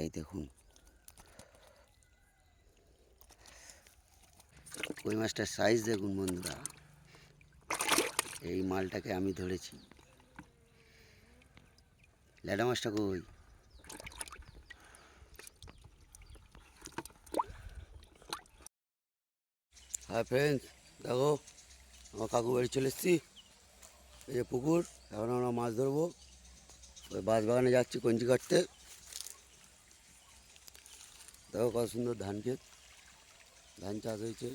এই দেখুন কই মাছটার সাইজ দেখুন বন্ধুরা। এই মালটাকে আমি ধরেছি। ল্যাডা মাছটা কই? হ্যাঁ ফ্রেন্ডস, দেখো আমার কাকু বাড়ি চলে এসেছি। এই যে পুকুর, এখন আমরা মাছ ধরবো। ওই বাঁশবাগানে যাচ্ছি কঞ্চি কাটতে। দেখো কত সুন্দর ধান ক্ষেত, ধান চাষ হয়েছে।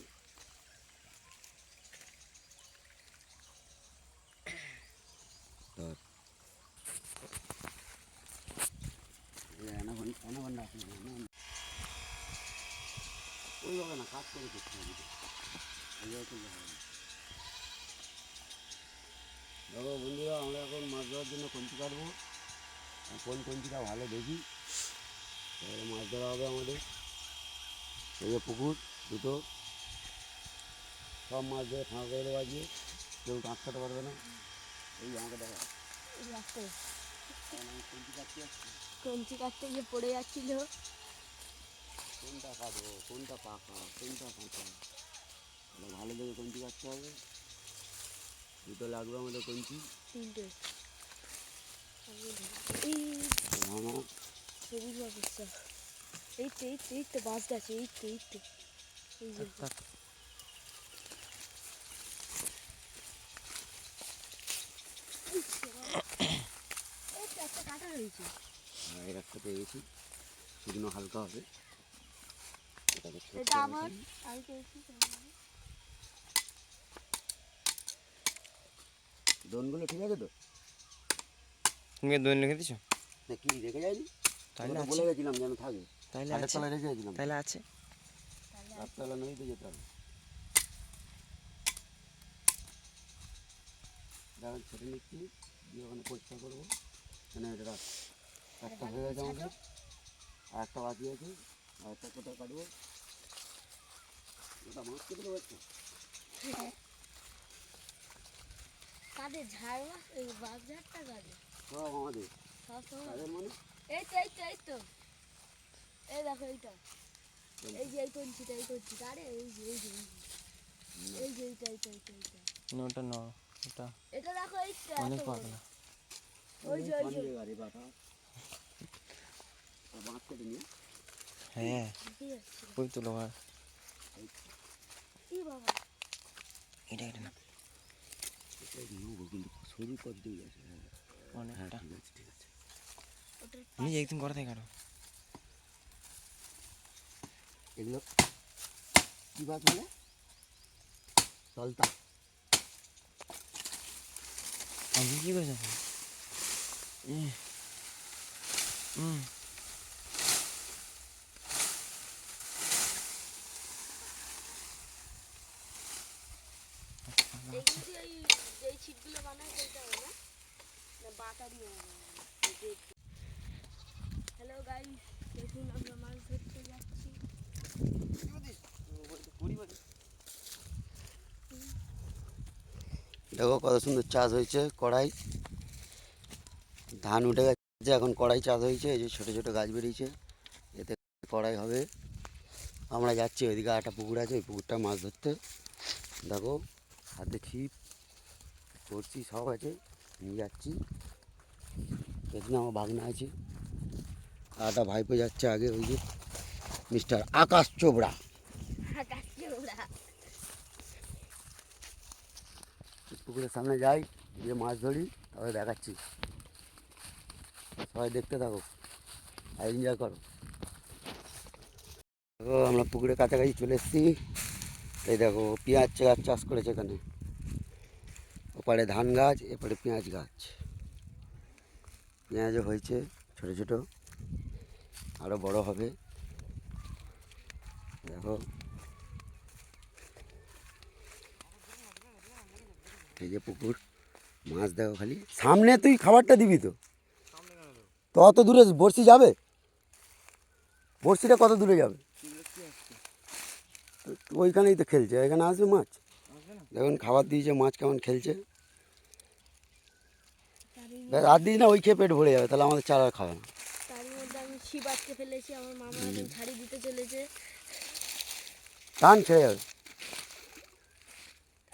ওইভাবে না, কাজ করে করতে হবে। দেখো বন্ধুরা, আমরা এখন মাছ ধরার জন্য কঞ্চি কাটবো। কোন কঞ্চিটা ভালো দেখি, মাছ ধরা হবে আমাদের। এই যে পুকুর দুটো, সব মাছ ধরে ফাঁকা করে বাজিয়ে, কেউ কাঁচ কাটতে পারবে না। এই আমাকে দেখা কঞ্চি কাটতে গিয়ে পড়ে যাচ্ছিল। কোনটা কাটবো, কোনটা পাকা, কোনটা কাঁচা, ভালো দেখে কঞ্চি কাটতে হবে। দুটো লাগবে আমাদের কঞ্চি, তিনটে। এই তো বাস গেছে, এই তো একটা কাটা রয়েছে। এর একটা পেয়েছি, শুকনো হালকা হবে। এটা আবার আমি পেয়েছি। দোনগুলো ঠিক আছে তো? তুমি দোন রেখে দিছো? না কি রেখে যায়নি? তাহলে বলে গেছিলাম যেন থাকে। তাহলে আছে, আছে, রেখে গেছিলাম। তাহলে আছে। রাতবেলা নদীতে যেতে হবে। দেখেন ছেড়ে নিচ্ছি, দিয়ে ওখানে পরিষ্কার করবো। কেন এটা রাত একটা হয়ে গেছে আমাদের, আর একটা বাকি আছে। আর একটা কোথায় কাটবো, ওটা মাছ কেটে দেবো একটা। কাদের ঝাড় মাছ, এই বাঘ ঝাড়টা কাদের? সব আমাদের। সব সময় তাদের মানে এই তো এই দেখো এইটা, এই যে এই কঞ্চিটা, আরে এই যে এইটা ওটা ন, ওটা এটা দেখো, এইটা অনেক পাতলা। ওই যে গাড়ি বাটা মাছ কেটে নিয়ে। হ্যাঁ ওই তো লোহার। কি বাবা, এটা না কিন্তু সরু পথ দিয়ে গেছে। অনেকটা। ঠিক আছে, ঠিক আছে। তুমি একদিন করে দেখানো। এগুলো কি মাছ বলে? সলতা। আমি কি করে যাবো? এই ছিটগুলো বানায় সেইটা হবে না, না বাটা দিয়ে বানায়। হ্যালো গাইস, দেখুন আমরা মাছ ধরতে যাচ্ছি। দেখো কত সুন্দর চাষ হয়েছে। কড়াই ধান উঠে গেছে, এখন কড়াই চাষ হয়েছে। এই যে ছোটো ছোটো গাছ বেরিয়েছে, এতে কড়াই হবে। আমরা যাচ্ছি ওইদিকে একটা পুকুর আছে, ওই পুকুরটা মাছ ধরতে। দেখো হাতে ছিপ করছি, সব আছে, নিয়ে যাচ্ছি। এখানে আমার ভাগনা আছে, আর একটা ভাইপো যাচ্ছে আগে, ওই যে মিস্টার আকাশ চোপড়া। পুকুরের সামনে যাই, গিয়ে মাছ ধরি, তারপরে দেখাচ্ছি। সবাই দেখতে থাকো আর এনজয় করো। দেখো আমরা পুকুরের কাছাকাছি চলে এসেছি। এই দেখো পেঁয়াজ গাছ চাষ করেছে এখানে, ওপারে ধান গাছ, এপারে পেঁয়াজ গাছ। পেঁয়াজও হয়েছে ছোটো ছোটো, আরও বড় হবে। দেখো এই যে পুকুর, মাছ দেখো খালি সামনে। তুই খাবারটা দিবি তো? তো অত দূরে বড়শি যাবে? বড়শিটা কত দূরে যাবে? ওইখানেই তো খেলছে, এখানে আসবে মাছ। দেখুন খাবার দিয়েছে, মাছ কেমন খেলছে। আর দিস না, ওই খেয়ে পেট ভরে যাবে, তাহলে আমাদের চারা খাবে না। তার মধ্যে আমি ছিপ আটকে ফেলেছি, আমার মামা এখন ছাড়ি দিতে চলেছে টান ছেড়ে যাবে।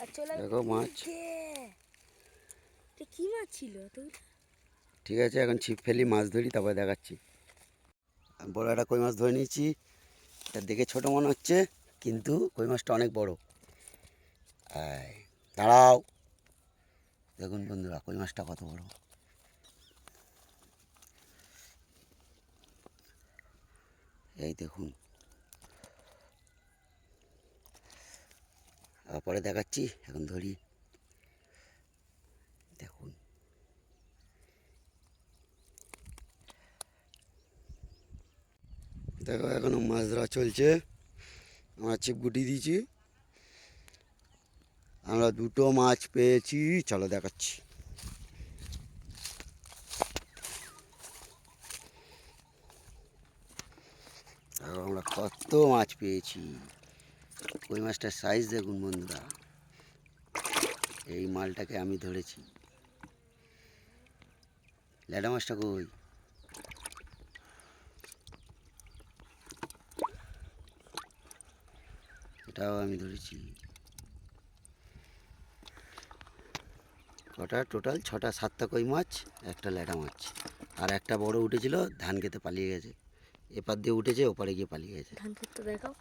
আর চলে দেখো মাছ। এটা কি মাছ ছিল তো? ঠিক আছে, এখন ছিপ ফেলি, মাছ ধরি, তারপরে দেখাচ্ছি। বড় একটা কই মাছ ধরে নিয়েছি। এটা দেখে ছোট মনে হচ্ছে, কিন্তু কই মাছটা অনেক বড়। দাঁড়াও, দেখুন বন্ধুরা কই মাছটা কত বড়। এই দেখুন, পরে দেখাচ্ছি, এখন ধরি। দেখুন, দেখো এখনো মাছ ধরা চলছে। আমরা ছিপ গুটিয়ে দিয়েছি, আমরা দুটো মাছ পেয়েছি, চলো দেখাচ্ছি। দেখো আমরা কত মাছ পেয়েছি। কই মাছটার সাইজ দেখুন বন্ধুরা, এই মালটাকে আমি ধরেছি। ল্যাডা মাছটা কই? এটাও আমি ধরেছি। কটা টোটাল? 6টা 7টা কই মাছ, একটা ল্যাটা মাছ, আর একটা বড় উঠেছিল, ধান খেতে পালিয়ে গেছে। এপার দিয়ে উঠেছে, ওপারে গিয়ে পালিয়ে গেছে। ধান ক্ষেতটা দেখাও।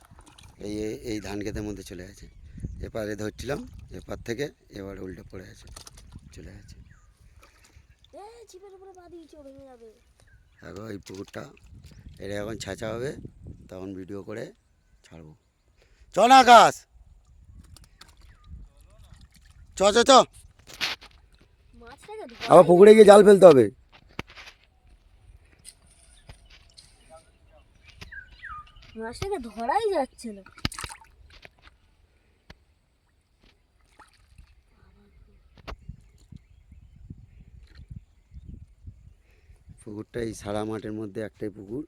এই ধান খেতের মধ্যে চলে গেছে। এপারে ধরছিলাম, এপার থেকে এবার উল্টে পড়ে গেছে, চলে গেছে। ছিপের উপরে পা দিয়েছি, ও ভেঙে যাবে। দেখো এই পুকুরটা, এটা যখন ছাঁচা হবে তখন ভিডিও করে ছাড়বো। চ না আকাশ, চ চ চ। মাছটাকে আবার পুকুরে গিয়ে জাল ফেলতে হবে। মাছটাকে ধরাই যাচ্ছে না। পুকুরটা এই সারা মাঠের মধ্যে একটাই পুকুর,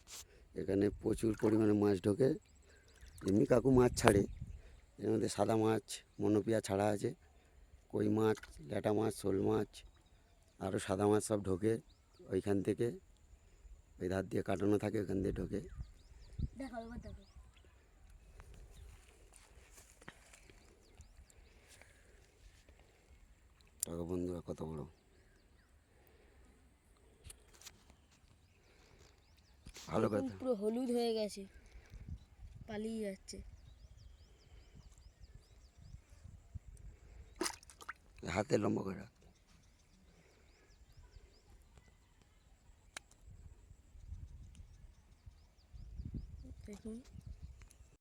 এখানে প্রচুর পরিমাণে মাছ ঢোকে। এমনি কাকু মাছ ছাড়ে, এর মধ্যে সাদা মাছ, মনোপিয়া ছাড়া আছে, কই মাছ, ল্যাটা মাছ, শোল মাছ, আরও সাদা মাছ সব ঢোকে ওইখান থেকে। ওই ধার দিয়ে কাটানো থাকে, ওইখান দিয়ে ঢোকে। দেখো এবার দেখো। দেখো বন্ধুরা কত বড়। ভালো দেখুন, কথা। পুরো হলুদ হয়ে গেছে, পালিয়ে যাচ্ছে। হাতে লম্বা করে রাখ। দেখুন